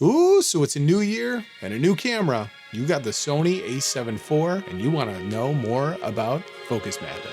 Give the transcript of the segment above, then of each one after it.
Ooh, so it's a new year and a new camera. You got the Sony a7 IV and you want to know more about focus mapping.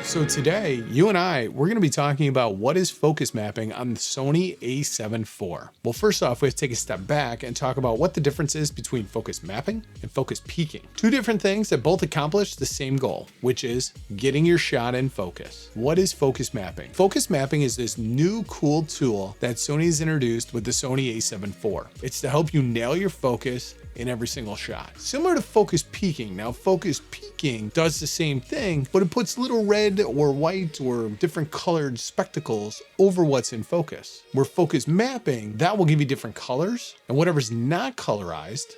So today, you and we're going to be talking about what is focus mapping on the Sony a7 IV. Well, first off, we have to take a step back and talk about what the difference is between focus mapping and focus peaking. Two different things that both accomplish the same goal, which is getting your shot in focus. What is focus mapping? Focus mapping is this new cool tool that Sony's introduced with the Sony a7 IV. It's to help you nail your focus in every single shot. Similar to focus peaking. Now, focus peaking does the same thing, but it puts little red or white or different colored spectacles over what's in focus. Where focus mapping, that will give you different colors, and whatever's not colorized,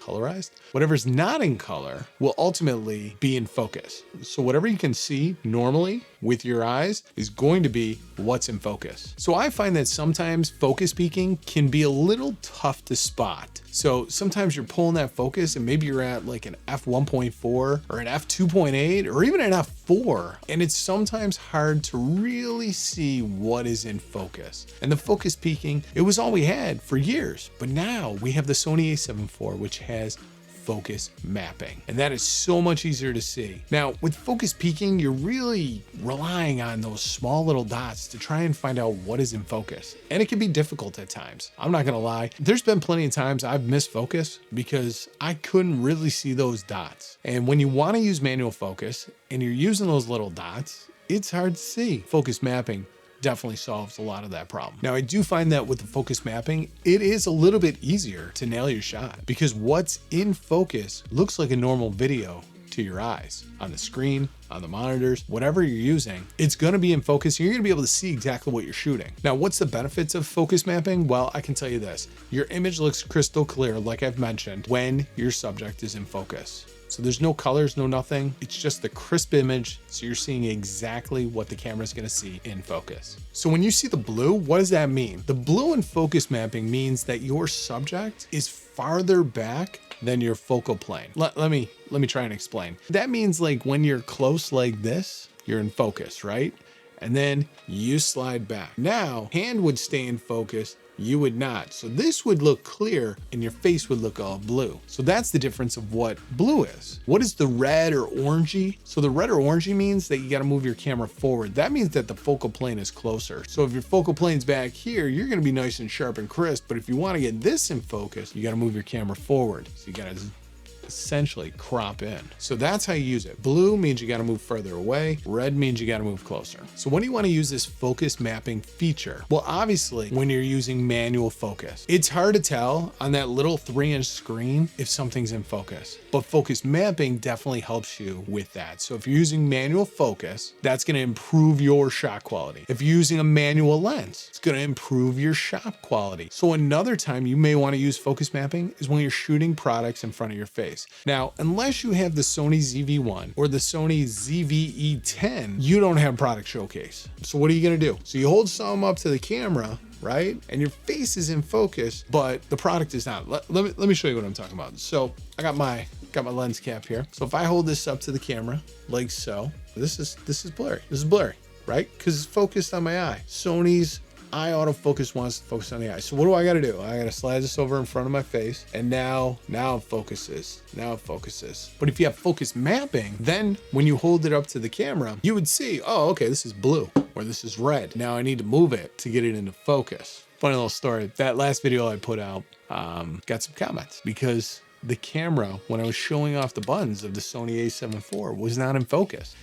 whatever's not in color will ultimately be in focus. So whatever you can see normally with your eyes is going to be what's in focus. So I find that sometimes focus peaking can be a little tough to spot. So sometimes you're pulling that focus and maybe you're at like an f1.4 or an f2.8 or even an f4. And it's sometimes hard to really see what is in focus. And the focus peaking, it was all we had for years. But now we have the Sony a7 IV, which has focus mapping, and that is so much easier to see. Now, with focus peaking, you're really relying on those small little dots to try and find out what is in focus, and it can be difficult at times. I'm not gonna lie, there's been plenty of times I've missed focus because I couldn't really see those dots. And when you want to use manual focus and you're using those little dots, it's hard to see. Focus mapping definitely solves a lot of that problem. Now, I do find that with the focus mapping, it is a little bit easier to nail your shot because what's in focus looks like a normal video to your eyes on the screen, on the monitors, whatever you're using, it's going to be in focus. And you're going to be able to see exactly what you're shooting. Now, what's the benefits of focus mapping? Well, I can tell you this, your image looks crystal clear, like I've mentioned, when your subject is in focus. So there's no colors, no nothing. It's just the crisp image. So you're seeing exactly what the camera is going to see in focus. So when you see the blue, what does that mean? The blue in focus mapping means that your subject is farther back than your focal plane. Let me try and explain. That means like when you're close like this, you're in focus, right? And then you slide back. Now, hand would stay in focus, you would not. So this would look clear and your face would look all blue. So that's the difference of what blue is. What is the red or orangey? So the red or orangey means that you got to move your camera forward. That means that the focal plane is closer. So if your focal plane's back here, you're going to be nice and sharp and crisp. But if you want to get this in focus, you got to move your camera forward. So you got to essentially crop in. So that's how you use it. Blue means you got to move further away. Red means you got to move closer. So when do you want to use this focus mapping feature? Well, obviously when you're using manual focus, it's hard to tell on that little 3-inch screen if something's in focus, but focus mapping definitely helps you with that. So if you're using manual focus, that's going to improve your shot quality. If you're using a manual lens, it's going to improve your shot quality. So another time you may want to use focus mapping is when you're shooting products in front of your face. Now, unless you have the Sony ZV-1 or the Sony ZV-E10, you don't have product showcase. So what are you gonna do? So you hold some up to the camera, right? And your face is in focus, but the product is not. Let me show you what I'm talking about. So I got my lens cap here. So if I hold this up to the camera like so, this is blurry. This is blurry, right? Because it's focused on my eye. Sony's eye autofocus wants to focus on the eye. So what do I got to do? I got to slide this over in front of my face, and now it focuses. Now it focuses. But if you have focus mapping, then when you hold it up to the camera, you would see, oh, okay, this is blue or this is red. Now I need to move it to get it into focus. Funny little story. That last video I put out got some comments because the camera, when I was showing off the buttons of the Sony a7 IV, was not in focus.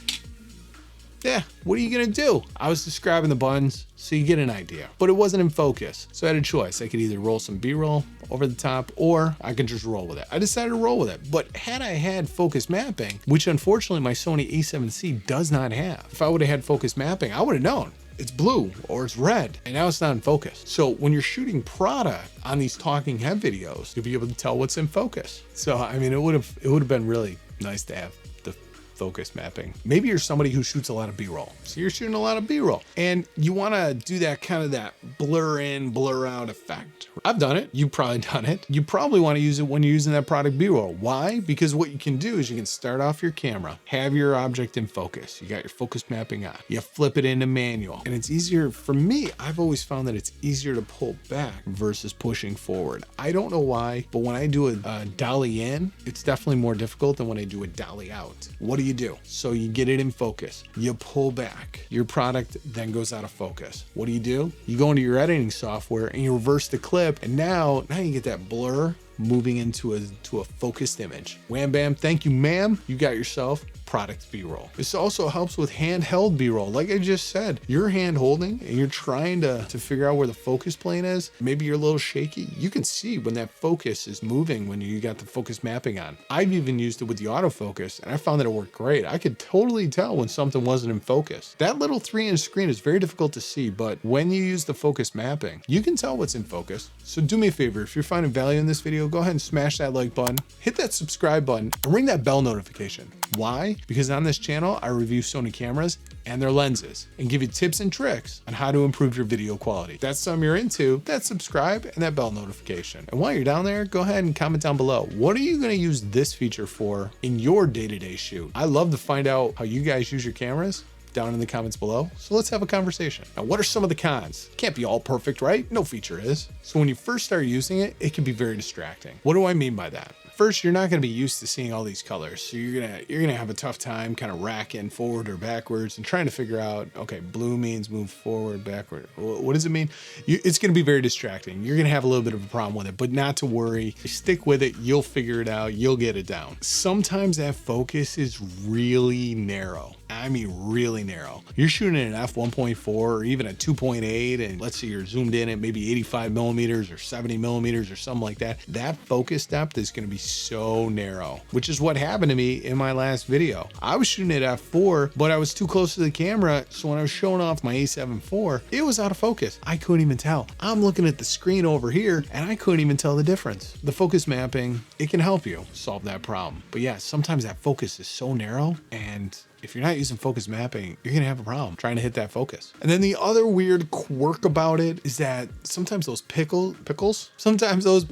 Yeah, what are you gonna do? I was describing the buttons so you get an idea, but it wasn't in focus. So I had a choice. I could either roll some B-roll over the top or I could just roll with it. I decided to roll with it, but had I had focus mapping, which unfortunately my Sony a7C does not have, if I would have had focus mapping, I would have known it's blue or it's red, and now it's not in focus. So when you're shooting product on these talking head videos, you'll be able to tell what's in focus. So I mean, it would have been really nice to have the focus mapping. Maybe you're somebody who shoots a lot of B-roll. So you're shooting a lot of B-roll and you want to do that kind of that blur in, blur out effect. I've done it. You've probably done it. You probably want to use it when you're using that product B-roll. Why? Because what you can do is you can start off your camera, have your object in focus. You got your focus mapping on. You flip it into manual. And it's easier for me. I've always found that it's easier to pull back versus pushing forward. I don't know why, but when I do a dolly in, it's definitely more difficult than when I do a dolly out. What do? So you get it in focus. You pull back. Your product then goes out of focus. What do? You go into your editing software and you reverse the clip. And now you get that blur moving into a focused image. Wham bam, thank you ma'am. You got yourself product B-roll. This also helps with handheld B-roll. Like I just said, you're hand holding and you're trying to figure out where the focus plane is. Maybe you're a little shaky. You can see when that focus is moving when you got the focus mapping on. I've even used it with the autofocus and I found that it worked great. I could totally tell when something wasn't in focus. That little 3-inch screen is very difficult to see, but when you use the focus mapping, you can tell what's in focus. So do me a favor, if you're finding value in this video, go ahead and smash that like button, hit that subscribe button, and ring that bell notification. Why? Because on this channel, I review Sony cameras and their lenses and give you tips and tricks on how to improve your video quality. If that's something you're into, that subscribe and that bell notification. And while you're down there, go ahead and comment down below. What are you going to use this feature for in your day-to-day shoot? I love to find out how you guys use your cameras down in the comments below. So let's have a conversation. Now, what are some of the cons? It can't be all perfect, right? No feature is. So when you first start using it, it can be very distracting. What do I mean by that? First, you're not going to be used to seeing all these colors. So you're going to have a tough time kind of racking forward or backwards and trying to figure out, okay, blue means move forward, backward. What does it mean? It's going to be very distracting. You're going to have a little bit of a problem with it, but not to worry. Stick with it. You'll figure it out. You'll get it down. Sometimes that focus is really narrow. I mean, really narrow. You're shooting an f1.4 or even a 2.8, and let's say you're zoomed in at maybe 85 millimeters or 70 millimeters or something like that. That focus depth is going to be so narrow, which is what happened to me in my last video. I was shooting at f4, but I was too close to the camera. So when I was showing off my a7 IV, it was out of focus. I couldn't even tell. I'm looking at the screen over here and I couldn't even tell the difference. The focus mapping, it can help you solve that problem. But yeah, sometimes that focus is so narrow, and if you're not using focus mapping, you're gonna have a problem trying to hit that focus. And then the other weird quirk about it is that sometimes those sometimes those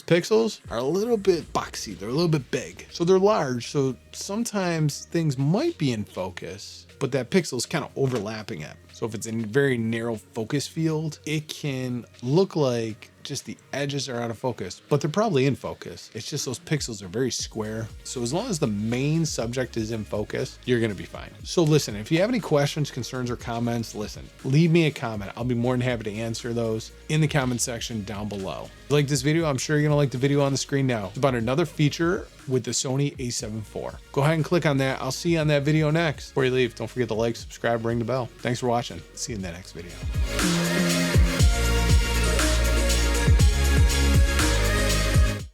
pixels are a little bit boxy. They're a little bit big. So they're large. So sometimes things might be in focus, but that pixel is kind of overlapping it. So if it's in a very narrow focus field, it can look like just the edges are out of focus, but they're probably in focus. It's just those pixels are very square. So as long as the main subject is in focus, you're gonna be fine. So listen, if you have any questions, concerns, or comments, leave me a comment. I'll be more than happy to answer those in the comment section down below. If you like this video, I'm sure you're gonna like the video on the screen now. It's about another feature with the Sony a7 IV. Go ahead and click on that. I'll see you on that video next. Before you leave, don't forget to like, subscribe, ring the bell. Thanks for watching. See you in the next video.